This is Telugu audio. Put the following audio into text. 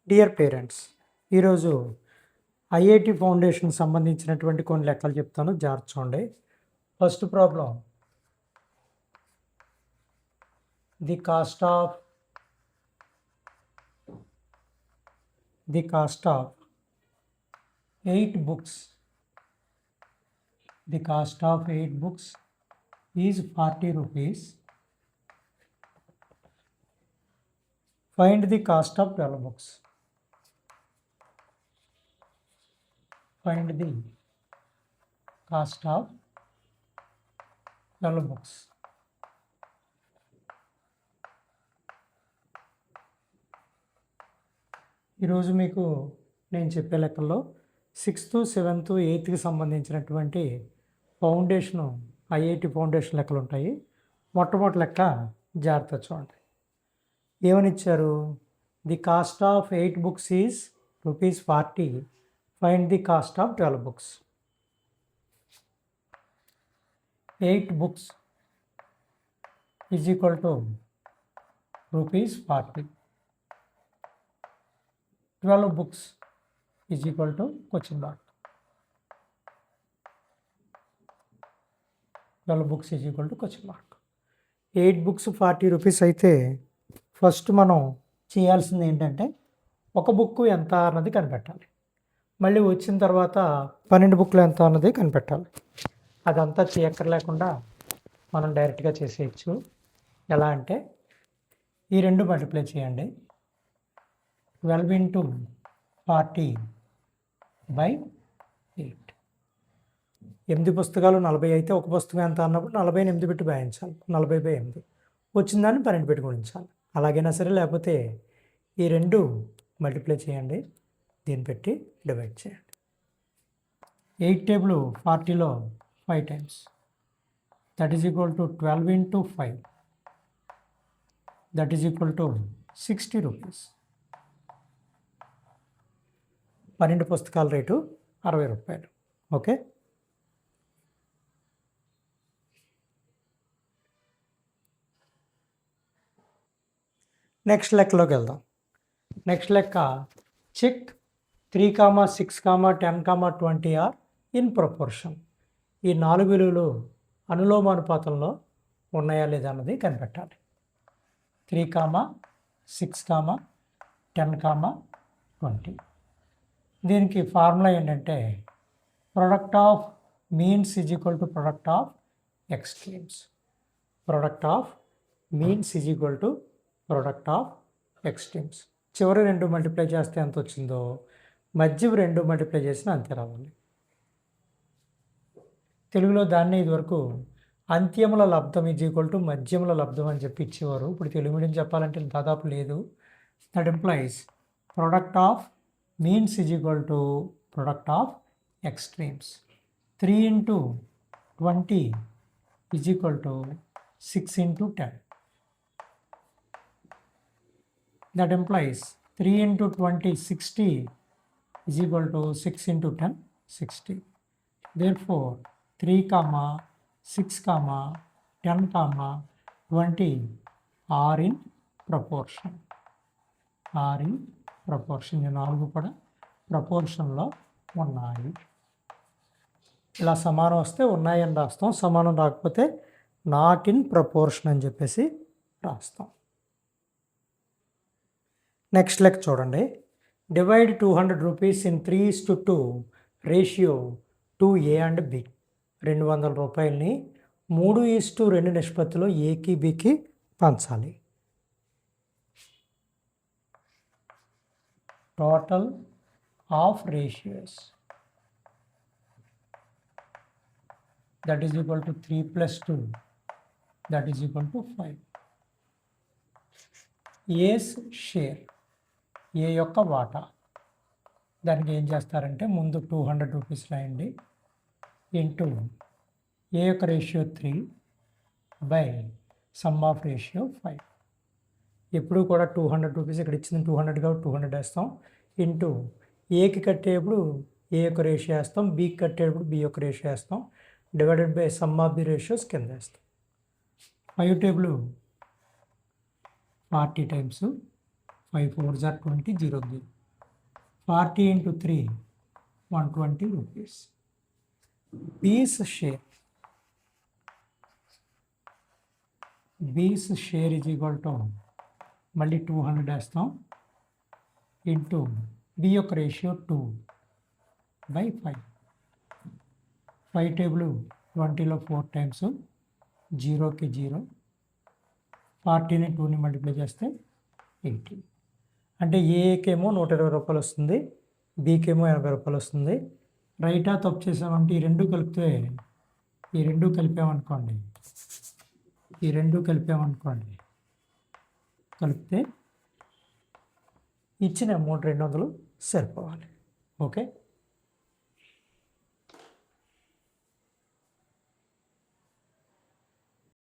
డియర్ పేరెంట్స్, ఈరోజు ఐఐటి ఫౌండేషన్ సంబంధించినటువంటి కొన్ని లెక్కలు చెప్తాను, జాగ్రత్త చూడండి. First problem, the cost of 8 books. The cost of 8 books is 40 rupees. Find the cost of 12 books. Find the cost of 12 books. ఈరోజు మీకు నేను చెప్పే లెక్కల్లో 6th, 7th, 8th సంబంధించినటువంటి ఫౌండేషను ఐఐటి ఫౌండేషన్ లెక్కలు ఉంటాయి. మొట్టమొదటి లెక్క జాగ్రత్త చూడండి. ఏమని ఇచ్చారు? The cost of 8 books is ₹40. Find the cost of 12 books. 8 books is equal to ₹40. 12 books is equal to question mark. 12 books is equal to question mark. 8 books 40 rupees అయితే ఫస్ట్ మనం చేయాల్సింది ఏంటంటే ఒక బుక్ ఎంత అన్నది కనిపెట్టాలి. మళ్ళీ వచ్చిన తర్వాత 12 బుక్లు ఎంత అన్నది కనిపెట్టాలి. అదంతా చేయక్కర్లేకుండా మనం డైరెక్ట్గా చేసేయచ్చు. ఎలా అంటే ఈ రెండు మల్టిప్లై చేయండి. 12 into 40 by 8. 8 పుస్తకాలు 40 అయితే ఒక పుస్తకం ఎంత అన్నప్పుడు 40ని 8 పెట్టి భాగించాలి. 40/8 వచ్చిన దాన్ని 12 పెట్టి గుణించాలి. అలాగైనా సరే, లేకపోతే ఈ రెండు మల్టిప్లై చేయండి, దీన్ని పెట్టి డివైడ్ చేయండి. 8 టేబుల్ 40లో 5 times, that is equal to 12 into 5, that is equal to 60 rupees. 12 పుస్తకాల రేటు 60 రూపాయలు. ఓకే, నెక్స్ట్ లెక్కలోకి వెళ్దాం. నెక్స్ట్ లెక్క, చెక్ 3, 6, 10, 20 ఆర్ ఇన్ ప్రపోర్షన్. ఈ 4 విలువలు అనులోమానుపాతంలో ఉన్నాయా లేదా అన్నది కనిపెట్టాలి. 3, 6, 10, 20. దీనికి ఫార్ములా ఏంటంటే product of means is equal to product of extremes. Product of means is equal to product of extremes. చివరి రెండు మల్టిప్లై చేస్తే ఎంత వచ్చిందో మధ్యవి రెండు మల్టిప్లై చేసిన అంతే రావాలి. తెలుగులో దాన్ని ఇదివరకు అంత్యముల లబ్ధం ఈజ్ ఈక్వల్ టు మధ్యముల లబ్ధం అని చెప్పి ఇచ్చేవారు. ఇప్పుడు తెలుగు మీడియం చెప్పాలంటే దాదాపు లేదు. That employees product of means is equal to product of extremes. 3 into 20 is equal to 6 into 10. That implies 3 into 20, 60 is equal to 6 into 10, 60. Therefore, 3, 6, 10, 20 are in proportion. Are in proportion. ఈ 4 కూడా ప్రపోర్షన్లో ఉన్నాయి. ఇలా సమానం వస్తే ఉన్నాయని రాస్తాం, సమానం రాకపోతే నాట్ ఇన్ ప్రపోర్షన్ అని చెప్పేసి రాస్తాం. నెక్స్ట్ లెక్క చూడండి. Divide 200 rupees in 3:2 ratio 2A and B. 200 రూపాయలని 3:2 నిష్పత్తిలో ఏకి బికి పంచాలి. Total of ratios that is equal to 3 + 2, that is equal to 5. A's share, A యొక్క వాటా. దానికి ఏం చేస్తారంటే ముందు 200 రూపీస్ రాయండి ఇంటూ ఏ యొక్క ratio 3 by some of ratio 5. ఎప్పుడు కూడా 200 రూపీస్ ఇక్కడ ఇచ్చింది 200 కాబట్టి 200 వేస్తాం. ఇంటూ ఏకి కట్టేప్పుడు ఏ యొక్క రేషియో వేస్తాం, బీకి కట్టేటప్పుడు బి యొక్క రేషియో వేస్తాం. Divided by some of the ratios కింద వేస్తాం. 5 table 40 times 5 4 are 20, 0 0. 40 into 3, 120 rupees. B's share. B's share is equal to మళ్ళీ 200 వేస్తాం ఇంటూ బి యొక్క రేషియో 2/5. 5 టేబుల్ 20లో 4 టైమ్స్, 0కి 0, 40ని 2ని మల్టిప్లై చేస్తే 80. అంటే ఏకేమో 120 రూపాయలు వస్తుంది, బీకేమో 80 రూపాయలు వస్తుంది. రైటా తప్పు చేసామంటే ఈ రెండు కలిపితే కలిపితే ఇచ్చిన అమౌంట్ 200 సరిపోవాలి. ఓకే.